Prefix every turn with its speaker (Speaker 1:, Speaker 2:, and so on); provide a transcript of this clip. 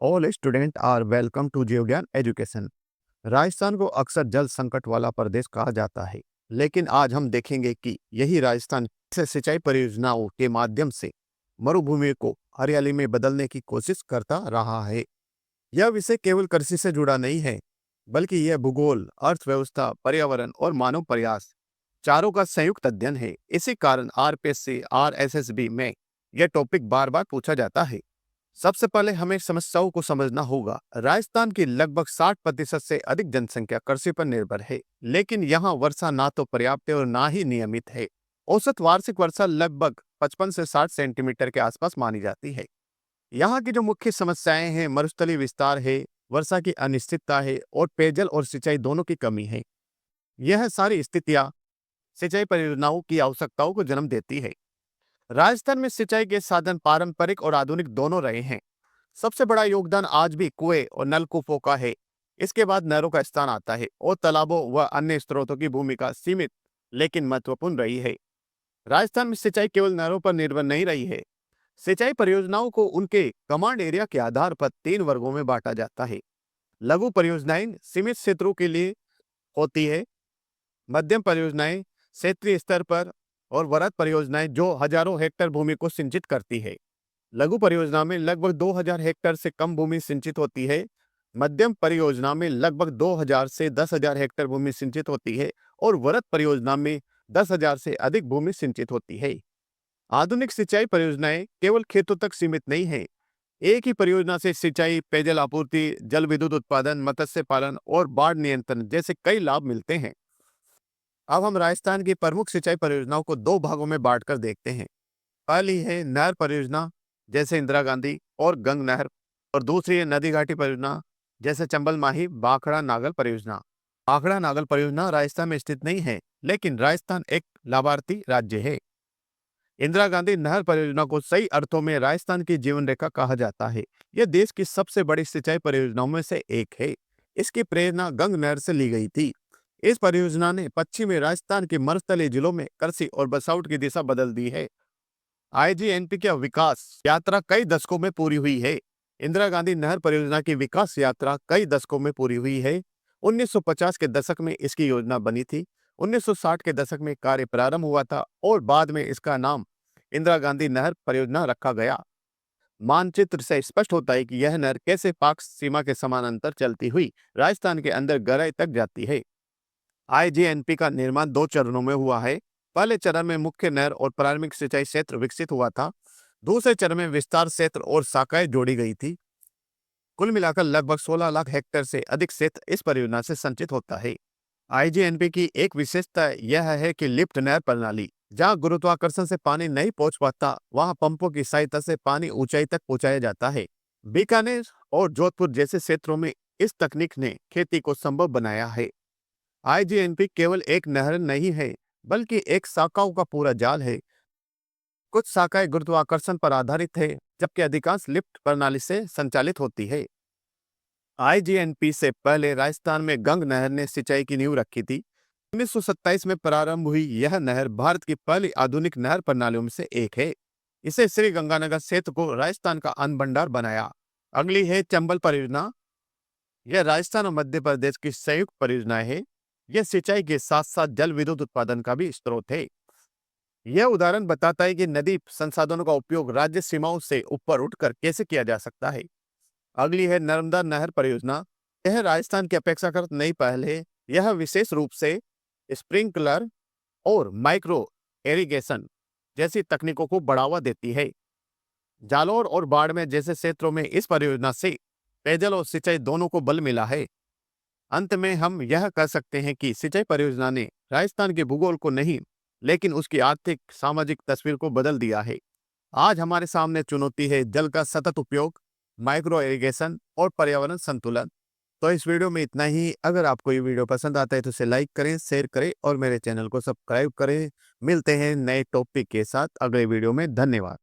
Speaker 1: All student are welcome to Jeevgyan education. Rajasthan को अक्सर जल संकट वाला प्रदेश कहा जाता है, लेकिन आज हम देखेंगे कि यही राजस्थान से सिंचाई परियोजनाओं के माध्यम से मरुभूमि को हरियाली में बदलने की कोशिश करता रहा है। यह विषय केवल कृषि से जुड़ा नहीं है, बल्कि यह भूगोल, अर्थव्यवस्था, पर्यावरण और मानव प्रयास चारों का संयुक्त अध्ययन है। इसी कारण आरपीएससी, आरएसएसबी में यह टॉपिक बार बार पूछा जाता है। सबसे पहले हमें समस्याओं को समझना होगा। राजस्थान की लगभग 60% से अधिक जनसंख्या कृषि पर निर्भर है, लेकिन यहाँ वर्षा ना तो पर्याप्त है और ना ही नियमित है। औसत वार्षिक वर्षा लगभग 55 से 60 सेंटीमीटर के आसपास मानी जाती है। यहाँ की जो मुख्य समस्याएं हैं, मरुस्थलीय विस्तार है, वर्षा की अनिश्चितता है और पेयजल और सिंचाई दोनों की कमी है। यह सारी स्थितियां सिंचाई परियोजनाओं की आवश्यकताओं को जन्म देती है। राजस्थान में सिंचाई के साधन पारंपरिक और आधुनिक दोनों रहे हैं। सबसे बड़ा योगदान आज भी कुएं और नलकूपों का है। इसके बाद नहरों का स्थान आता है और तालाबों व अन्य स्रोतों की भूमिका सीमित लेकिन महत्वपूर्ण रही है। राजस्थान में सिंचाई केवल नहरों पर निर्भर नहीं रही है। सिंचाई परियोजनाओं को उनके कमांड एरिया के आधार पर 3 वर्गों में बांटा जाता है। लघु परियोजनाएं सीमित क्षेत्रों के लिए होती है, मध्यम परियोजनाएं क्षेत्रीय स्तर पर और वृहद परियोजनाएं जो हजारों हेक्टेयर भूमि को सिंचित करती है। लघु परियोजना में लगभग 2000 हेक्टेयर से कम भूमि सिंचित होती है। मध्यम परियोजना में लगभग 2000 से 10,000 हेक्टेयर भूमि सिंचित होती है और वृहद परियोजना में 10,000 से अधिक भूमि सिंचित होती है। आधुनिक सिंचाई परियोजनाएं केवल खेतों तक सीमित नहीं है। एक ही परियोजना से सिंचाई, पेयजल आपूर्ति, जल विद्युत उत्पादन, मत्स्य पालन और बाढ़ नियंत्रण जैसे कई लाभ मिलते हैं। अब हम राजस्थान की प्रमुख सिंचाई परियोजनाओं को 2 भागों में बांटकर देखते हैं। पहली है नहर परियोजना, जैसे इंदिरा गांधी और गंग नहर, और दूसरी है नदी घाटी परियोजना, जैसे चंबल माही भाखड़ा नागल परियोजना। भाखड़ा नागल परियोजना राजस्थान में स्थित नहीं है, लेकिन राजस्थान एक लाभार्थी राज्य है। इंदिरा गांधी नहर परियोजना को सही अर्थों में राजस्थान की जीवन रेखा कहा जाता है। यह देश की सबसे बड़ी सिंचाई परियोजनाओं में से एक है। इसकी प्रेरणा गंग नहर से ली गई थी। इस परियोजना ने पश्चिमी राजस्थान के मरुस्थलीय जिलों में कृषि और बसाउट की दिशा बदल दी है। आईजीएनपी की विकास यात्रा कई दशकों में पूरी हुई है। इंदिरा गांधी नहर परियोजना की विकास यात्रा कई दशकों में पूरी हुई है। 1950 के दशक में इसकी योजना बनी थी। 1960 के दशक में कार्य प्रारंभ हुआ था और बाद में इसका नाम इंदिरा गांधी नहर परियोजना रखा गया। मानचित्र से स्पष्ट होता है कि यह नहर कैसे पाक सीमा के समानांतर चलती हुई राजस्थान के अंदर गहराई तक जाती है। आईजीएनपी का निर्माण 2 चरणों में हुआ है। पहले चरण में मुख्य नहर और प्राथमिक सिंचाई क्षेत्र विकसित हुआ था। दूसरे चरण में विस्तार क्षेत्र और शाखाएं जोड़ी गई थी। कुल मिलाकर लगभग 16 लाख हेक्टेयर से अधिक क्षेत्र इस परियोजना से संचित होता है। आईजीएनपी की एक विशेषता यह है कि लिफ्ट नहर प्रणाली, जहां गुरुत्वाकर्षण से पानी नहीं पहुंच पाता, वहां पंपों की सहायता से पानी ऊंचाई तक पहुंचाया जाता है। बीकानेर और जोधपुर जैसे क्षेत्रों में इस तकनीक ने खेती को संभव बनाया है। आईजीएनपी केवल एक नहर नहीं है, बल्कि एक शाखाओं का पूरा जाल है। कुछ शाखाएं गुरुत्वाकर्षण पर आधारित है, जबकि अधिकांश लिफ्ट प्रणाली से संचालित होती है। आईजीएनपी से पहले राजस्थान में गंग नहर ने सिंचाई की नींव रखी थी। 1927 में प्रारंभ हुई यह नहर भारत की पहली आधुनिक नहर प्रणालियों में से एक है। इसे श्री गंगानगर क्षेत्र को राजस्थान का अन्न भंडार बनाया। अगली है चंबल परियोजना। यह राजस्थान और मध्य प्रदेश की संयुक्त परियोजना है। यह सिंचाई के साथ साथ जल विद्युत उत्पादन का भी स्रोत है। यह उदाहरण बताता है कि नदी संसाधनों का उपयोग राज्य सीमाओं से ऊपर उठकर कैसे किया जा सकता है। अगली है नर्मदा नहर परियोजना। यह राजस्थान की अपेक्षाकृत नई पहल है। यह विशेष रूप से स्प्रिंकलर और माइक्रो इरिगेशन जैसी तकनीकों को बढ़ावा देती है। जालौर और बाड़मेर जैसे क्षेत्रों में इस परियोजना से पेयजल और सिंचाई दोनों को बल मिला है। अंत में हम यह कह सकते हैं कि सिंचाई परियोजना ने राजस्थान के भूगोल को नहीं, लेकिन उसकी आर्थिक सामाजिक तस्वीर को बदल दिया है। आज हमारे सामने चुनौती है जल का सतत उपयोग, माइक्रो इरिगेशन और पर्यावरण संतुलन। तो इस वीडियो में इतना ही। अगर आपको ये वीडियो पसंद आता है तो इसे लाइक करें, शेयर करें और मेरे चैनल को सब्सक्राइब करें। मिलते हैं नए टॉपिक के साथ अगले वीडियो में। धन्यवाद।